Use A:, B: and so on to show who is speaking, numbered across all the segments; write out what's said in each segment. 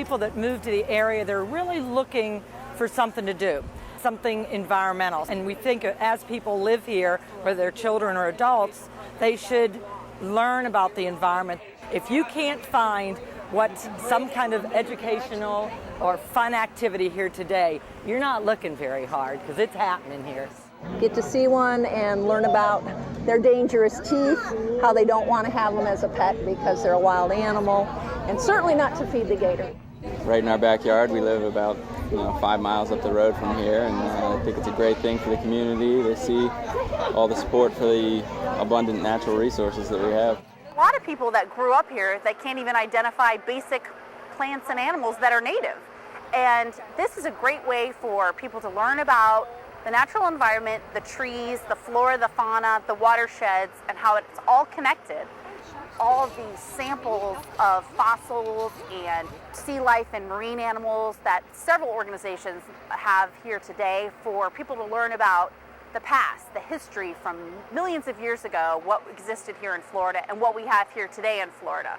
A: people that move to the area, they're really looking for something to do, something environmental. And we think as people live here, whether they're children or adults, they should learn about the environment. If you can't find some kind of educational or fun activity here today, you're not looking very hard, because it's happening here.
B: Get to see one and learn about their dangerous teeth, how they don't want to have them as a pet because they're a wild animal, and certainly not to feed the gator.
C: Right in our backyard. We live about 5 miles up the road from here, and I think it's a great thing for the community to see all the support for the abundant natural resources that we have.
D: A lot of people that grew up here that can't even identify basic plants and animals that are native. And this is a great way for people to learn about the natural environment, the trees, the flora, the fauna, the watersheds, and how it's all connected. All of these samples of fossils and sea life and marine animals that several organizations have here today for people to learn about the past, the history from millions of years ago, what existed here in Florida and what we have here today in Florida.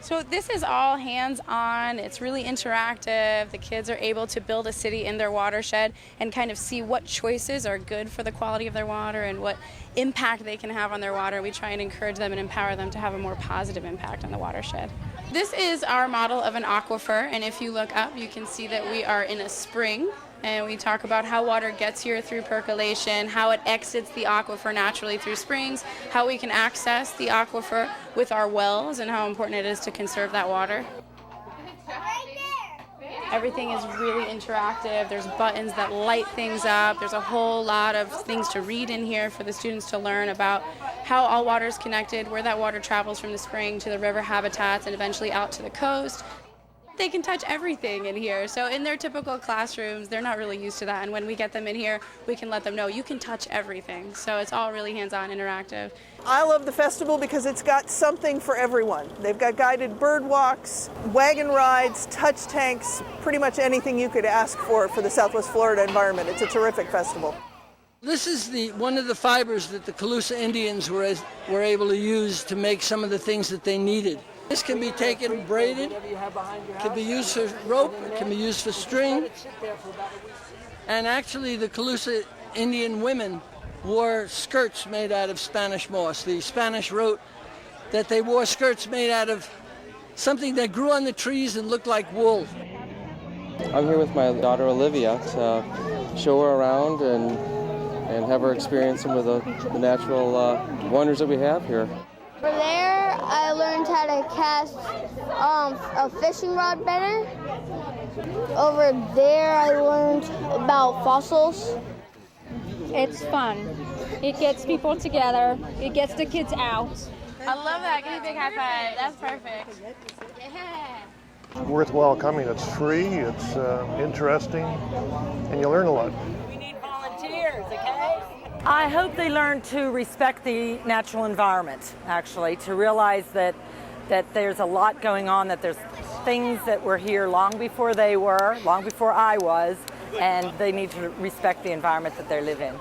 E: So this is all hands-on, it's really interactive. The kids are able to build a city in their watershed and kind of see what choices are good for the quality of their water and what impact they can have on their water. We try and encourage them and empower them to have a more positive impact on the watershed. This is our model of an aquifer, and if you look up, you can see that we are in a spring. And we talk about how water gets here through percolation, how it exits the aquifer naturally through springs, how we can access the aquifer with our wells, and how important it is to conserve that water. Everything is really interactive. There's buttons that light things up. There's a whole lot of things to read in here for the students to learn about how all water is connected, where that water travels from the spring to the river habitats and eventually out to the coast. They can touch everything in here. So in their typical classrooms, they're not really used to that. And when we get them in here, we can let them know you can touch everything. So it's all really hands-on, interactive.
F: I love the festival because it's got something for everyone. They've got guided bird walks, wagon rides, touch tanks, pretty much anything you could ask for the Southwest Florida environment. It's a terrific festival.
G: This is one of the fibers that the Calusa Indians were able to use to make some of the things that they needed. This can be taken braided, can be used for rope, it can be used for string. And actually the Calusa Indian women wore skirts made out of Spanish moss. The Spanish wrote that they wore skirts made out of something that grew on the trees and looked like wool.
C: I'm here with my daughter Olivia to show her around and have her experience some of the natural wonders that we have here.
H: Over there, I learned how to cast a fishing rod better. Over there, I learned about fossils.
I: It's fun. It gets people together. It gets the kids out.
E: I love that. Give me a big high five. That's perfect.
H: Yeah.
J: Worthwhile coming. It's free, it's interesting, and you learn a lot.
A: We need volunteers, okay? I hope they learn to respect the natural environment, actually, to realize that there's a lot going on, that there's things that were here long before they were, long before I was, and they need to respect the environment that they live in.